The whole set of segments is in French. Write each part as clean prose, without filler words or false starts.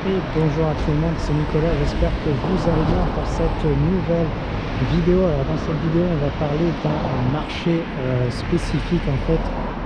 Et bonjour à tout le monde, c'est Nicolas, j'espère que vous allez bien pour cette nouvelle vidéo. Alors dans cette vidéo on va parler d'un marché spécifique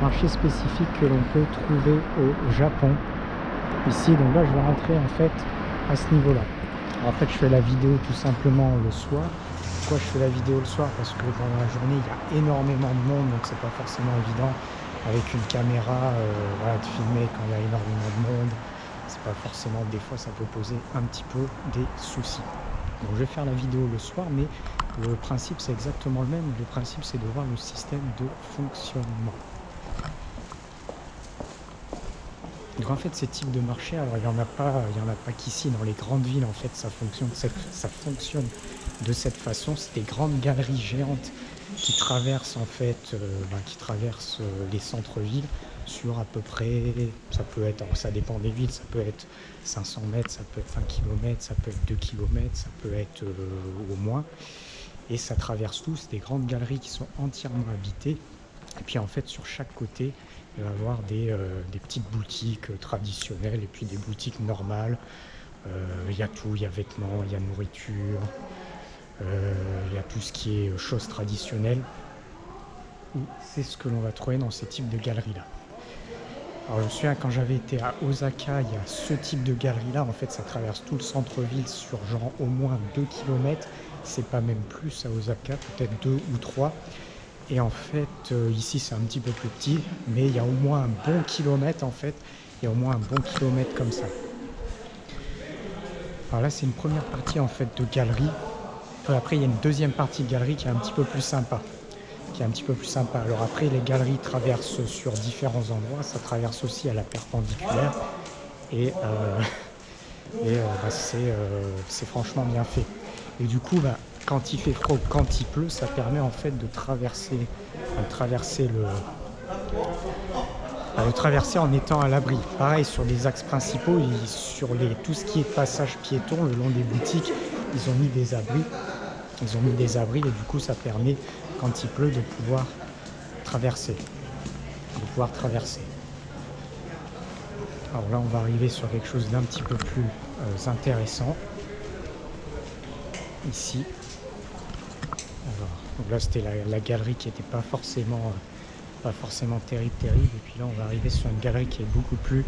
marché spécifique que l'on peut trouver au Japon. Ici, donc là je vais rentrer en fait à ce niveau là. En fait je fais la vidéo tout simplement le soir. Pourquoi je fais la vidéo le soir? Parce que pendant la journée il y a énormément de monde, donc c'est pas forcément évident avec une caméra voilà, de filmer quand il y a énormément de monde. C'est pas forcément, des fois ça peut poser un petit peu des soucis. Donc je vais faire la vidéo le soir, mais le principe c'est exactement le même. Le principe c'est de voir le système de fonctionnement. Donc en fait ces types de marchés, alors il n'y en a pas qu'ici dans les grandes villes. En fait ça fonctionne de cette façon. C'est des grandes galeries géantes qui traversent en fait les centres-villes sur à peu près, ça peut être, alors ça dépend des villes, ça peut être 500 mètres, ça peut être 1 km, ça peut être 2 km, ça peut être au moins, et ça traverse tout. C'est des grandes galeries qui sont entièrement habitées, et puis en fait sur chaque côté il va y avoir des petites boutiques traditionnelles et puis des boutiques normales. Il y a tout, il y a vêtements, il y a nourriture, il y a tout ce qui est choses traditionnelles. C'est ce que l'on va trouver dans ces types de galeries là. Alors je me souviens quand j'avais été à Osaka, il y a ce type de galerie là. En fait ça traverse tout le centre-ville sur genre au moins 2 km. C'est pas même plus à Osaka, peut-être 2 ou 3. Et en fait ici c'est un petit peu plus petit, mais il y a au moins un bon kilomètre en fait. Il y a au moins un bon kilomètre comme ça. Alors là c'est une première partie en fait de galerie. Après il y a une deuxième partie de galerie qui est un petit peu plus sympa. Alors après les galeries traversent sur différents endroits, ça traverse aussi à la perpendiculaire et c'est franchement bien fait. Et du coup quand il fait froid ou quand il pleut, ça permet en fait de traverser en étant à l'abri. Pareil sur les axes principaux, tout ce qui est passage piéton le long des boutiques, ils ont mis des abris. Et du coup ça permet quand il pleut de pouvoir traverser. Alors là on va arriver sur quelque chose d'un petit peu plus intéressant. Ici. Alors, donc là c'était la galerie qui n'était pas forcément terrible. Et puis là on va arriver sur une galerie qui est beaucoup plus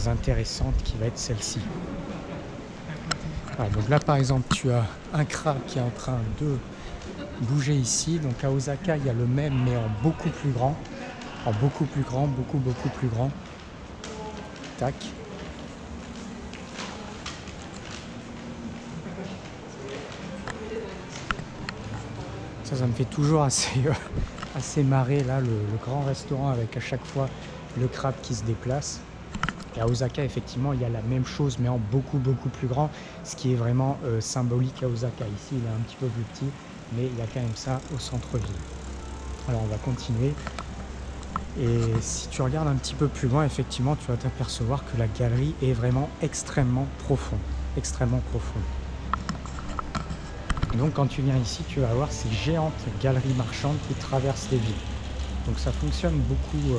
intéressante, qui va être celle-ci. Ah, donc là par exemple tu as un crabe qui est en train de bouger ici. Donc à Osaka il y a le même mais en beaucoup plus grand, beaucoup plus grand. Tac. Ça me fait toujours assez marrer là, le grand restaurant avec à chaque fois le crabe qui se déplace. Et à Osaka effectivement il y a la même chose mais en beaucoup plus grand, ce qui est vraiment symbolique à Osaka. Ici il est un petit peu plus petit, mais il y a quand même ça au centre-ville. Alors on va continuer, et si tu regardes un petit peu plus loin, effectivement tu vas t'apercevoir que la galerie est vraiment extrêmement profonde. Et donc quand tu viens ici, tu vas avoir ces géantes galeries marchandes qui traversent les villes. Donc ça fonctionne beaucoup,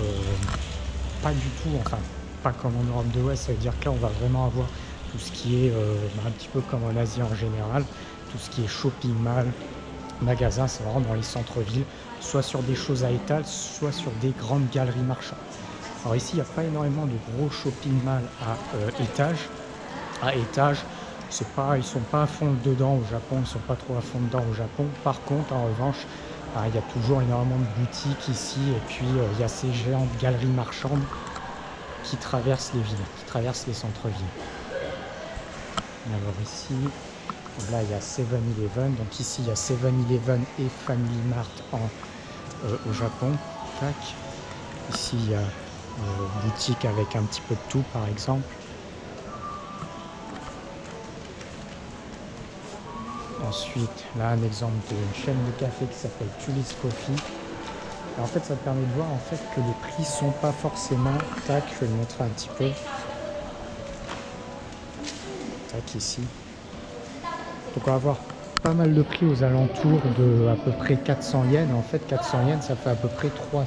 pas du tout, enfin pas comme en Europe de l'Ouest. Ça veut dire que là on va vraiment avoir tout ce qui est un petit peu comme en Asie en général, tout ce qui est shopping mall, magasin, c'est vraiment dans les centres-villes, soit sur des choses à étal, soit sur des grandes galeries marchandes. Alors ici il n'y a pas énormément de gros shopping mall à étage. Ils sont pas à fond dedans au Japon, ils sont pas trop à fond dedans au Japon. Par contre en revanche il y a toujours énormément de boutiques ici, et puis il y a ces géantes galeries marchandes qui traversent les villes, qui traversent les centres-villes. Alors ici, là il y a 7-Eleven, donc ici il y a 7-Eleven et Family Mart au Japon. Tac. Ici il y a boutique avec un petit peu de tout par exemple. Ensuite, là un exemple d'une chaîne de café qui s'appelle Tulis Coffee. Et en fait ça permet de voir en fait que les prix sont pas forcément, tac, je vais le montrer un petit peu. Tac, ici. Donc on va avoir pas mal de prix aux alentours de à peu près 400 yens. En fait 400 yens ça fait à peu près 3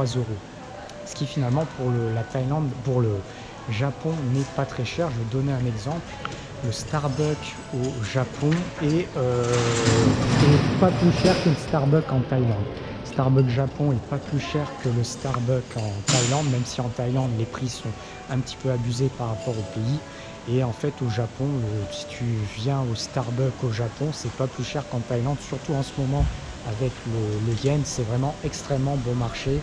euros. Ce qui finalement pour la Thaïlande, pour Japon n'est pas très cher. Je vais donner un exemple. Le Starbucks au Japon est pas plus cher que le Starbucks en Thaïlande. Starbucks Japon est pas plus cher que le Starbucks en Thaïlande, même si en Thaïlande les prix sont un petit peu abusés par rapport au pays. Et en fait au Japon, si tu viens au Starbucks au Japon, c'est pas plus cher qu'en Thaïlande, surtout en ce moment avec le yen, c'est vraiment extrêmement bon marché.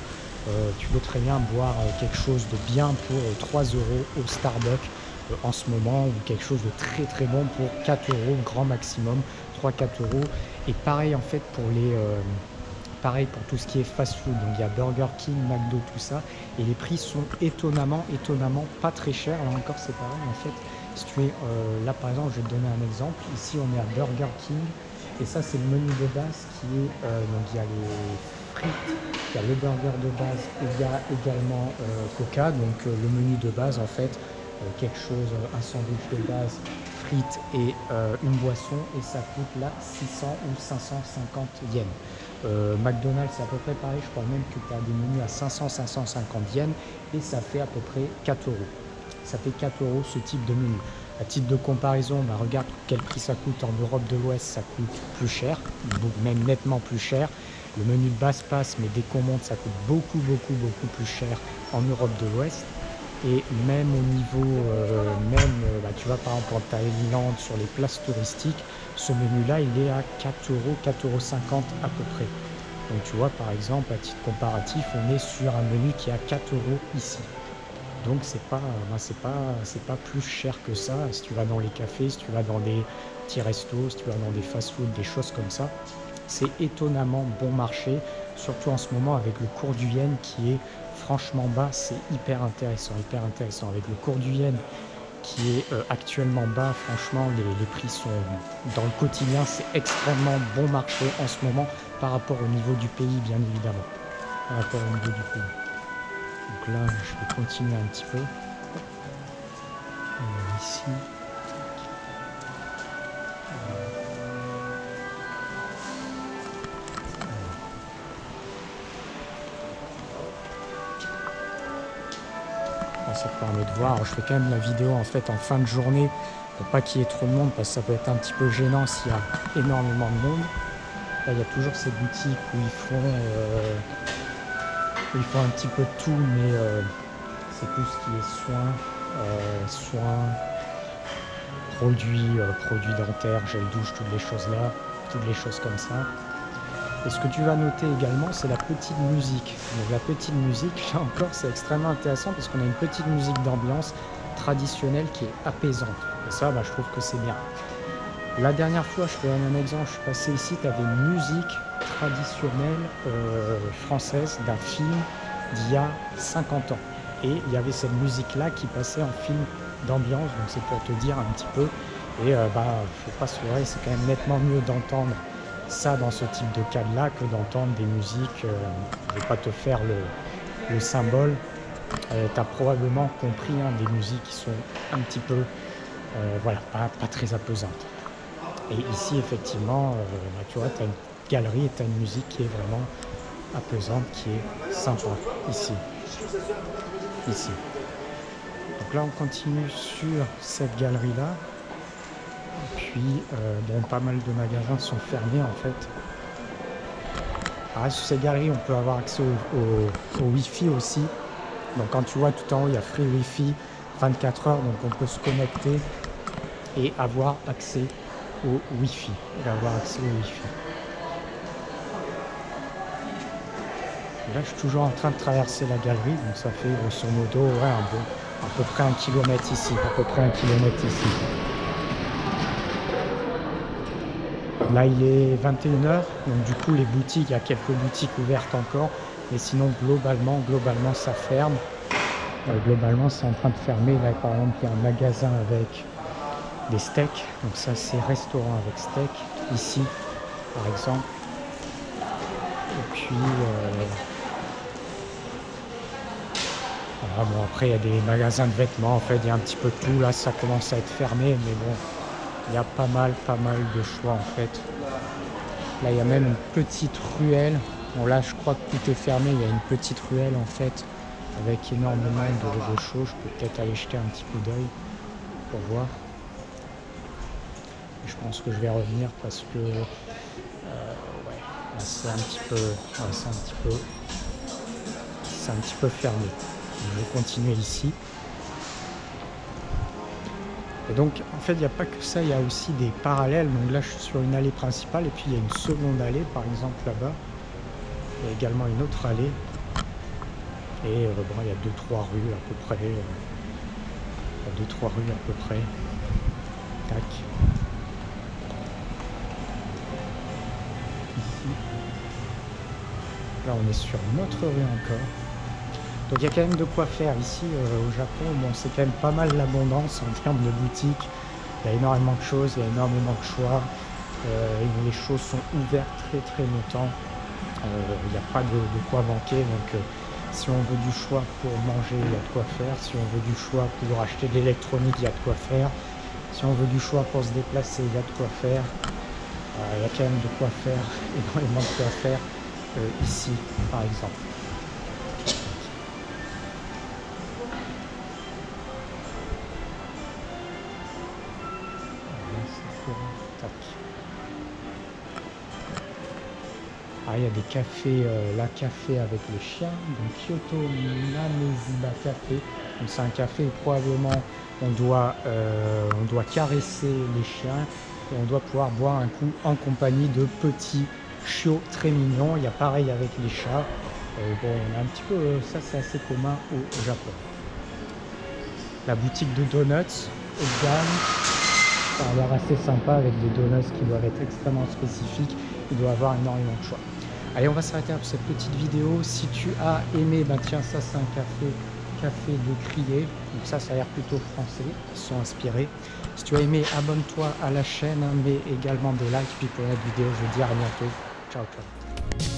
Tu peux très bien boire quelque chose de bien pour 3 euros au Starbucks en ce moment, ou quelque chose de très très bon pour 4 euros grand maximum, 3-4 euros. Et pareil en fait pour pareil pour tout ce qui est fast-food, donc il y a Burger King, McDo, tout ça, et les prix sont étonnamment pas très chers. Là encore c'est pareil en fait, si tu es là par exemple, je vais te donner un exemple, ici on est à Burger King, et ça c'est le menu de base qui est, donc il y a les frites, il y a le burger de base, et il y a également Coca, donc le menu de base en fait, quelque chose, un sandwich de base, frites et une boisson, et ça coûte là 600 ou 550 yens. McDonald's c'est à peu près pareil, je crois même que tu as des menus à 500-550 yens et ça fait à peu près 4 euros. Ça fait 4 euros ce type de menu. À titre de comparaison, bah regarde quel prix ça coûte en Europe de l'Ouest, ça coûte plus cher, même nettement plus cher. Le menu de base passe, mais dès qu'on monte, ça coûte beaucoup plus cher en Europe de l'Ouest. Et même au niveau, bah, tu vois par exemple en Thaïlande, sur les places touristiques, ce menu-là, il est à 4 euros, 4,50 € à peu près. Donc tu vois par exemple, à titre comparatif, on est sur un menu qui est à 4 euros ici. Donc c'est pas plus cher que ça. Si tu vas dans les cafés, si tu vas dans des petits restos, si tu vas dans des fast-food, des choses comme ça, c'est étonnamment bon marché, surtout en ce moment avec le cours du yen qui est franchement bas. C'est hyper intéressant. Avec le cours du yen qui est actuellement bas, franchement les prix sont dans le quotidien, c'est extrêmement bon marché en ce moment par rapport au niveau du pays, bien évidemment. Par rapport au niveau du pays. Donc là, je vais continuer un petit peu. Ici. Ça te permet de voir. Alors, je fais quand même la vidéo en fait en fin de journée pour pas qu'il y ait trop de monde, parce que ça peut être un petit peu gênant s'il y a énormément de monde. Là, il y a toujours ces boutiques où ils font un petit peu de tout, mais c'est plus ce qui est soins, produits dentaires, gel douche, toutes les choses là, toutes les choses comme ça. Et ce que tu vas noter également, c'est la petite musique. Donc la petite musique, là encore, c'est extrêmement intéressant parce qu'on a une petite musique d'ambiance traditionnelle qui est apaisante. Et ça, bah, je trouve que c'est bien. La dernière fois, je te donne un exemple, je suis passé ici, tu avais une musique traditionnelle française d'un film d'il y a 50 ans. Et il y avait cette musique-là qui passait en film d'ambiance, donc c'est pour te dire un petit peu. Et faut pas se leurrer, c'est quand même nettement mieux d'entendre ça dans ce type de cadre-là que d'entendre des musiques, je ne vais pas te faire le symbole, tu as probablement compris, hein, des musiques qui sont un petit peu, voilà, pas très apaisantes. Et ici, effectivement, tu vois, tu as une galerie et tu as une musique qui est vraiment apaisante, qui est sympa, ici. Donc là, on continue sur cette galerie-là. Et puis, pas mal de magasins sont fermés, en fait. Alors, sur ces galeries, on peut avoir accès au Wi-Fi aussi. Donc, quand tu vois tout en haut, il y a Free Wi-Fi 24 heures. Donc, on peut se connecter et avoir accès au Wi-Fi. Là, je suis toujours en train de traverser la galerie. Donc, ça fait grosso modo à peu près 1 kilomètre ici. Là, il est 21 h, donc du coup, les boutiques, il y a quelques boutiques ouvertes encore, mais sinon, globalement, ça ferme. Globalement, c'est en train de fermer. Là, par exemple, il y a un magasin avec des steaks, donc ça, c'est restaurant avec steak, ici, par exemple. Et puis, voilà, bon, après, il y a des magasins de vêtements, en fait, il y a un petit peu de tout. Là, ça commence à être fermé, mais bon, il y a pas mal de choix en fait. Là, il y a même une petite ruelle. Bon, là, je crois que tout est fermé. Il y a une petite ruelle en fait avec énormément de choses. Je peux peut-être aller jeter un petit coup d'œil pour voir. Et je pense que je vais revenir parce que ouais, là, c'est un petit peu, ouais, c'est un petit peu fermé. Donc, je vais continuer ici. Et donc, en fait, il n'y a pas que ça, il y a aussi des parallèles. Donc là, je suis sur une allée principale et puis il y a une seconde allée, par exemple là-bas. Il y a également une autre allée. Et bon, il y a 2-3 rues à peu près. Il y a 2-3 rues à peu près. Tac. Ici. Là, on est sur une autre rue encore. Donc il y a quand même de quoi faire ici au Japon. Bon, c'est quand même pas mal l'abondance en termes de boutiques. Il y a énormément de choses, il y a énormément de choix. Les choses sont ouvertes très longtemps. Il n'y a pas de quoi manquer. Donc si on veut du choix pour manger, il y a de quoi faire. Si on veut du choix pour acheter de l'électronique, il y a de quoi faire. Si on veut du choix pour se déplacer, il y a de quoi faire. Il y a quand même de quoi faire, énormément de quoi faire ici, par exemple. Ah, il y a des cafés, la café avec les chiens, donc Kyoto Nameziba Café. Donc c'est un café où probablement on doit caresser les chiens et on doit pouvoir boire un coup en compagnie de petits chiots très mignons. Il y a pareil avec les chats. Bon, on a un petit peu, ça c'est assez commun au Japon. La boutique de donuts haut de gamme, ça a l'air assez sympa avec des donuts qui doivent être extrêmement spécifiques. Il doit avoir énormément de choix. Allez, on va s'arrêter pour cette petite vidéo. Si tu as aimé, ben tiens, ça c'est un café de crier. Donc ça a l'air plutôt français. Ils sont inspirés. Si tu as aimé, abonne-toi à la chaîne, hein, mets également des likes. Puis pour notre vidéo, je vous dis à bientôt. Ciao, ciao.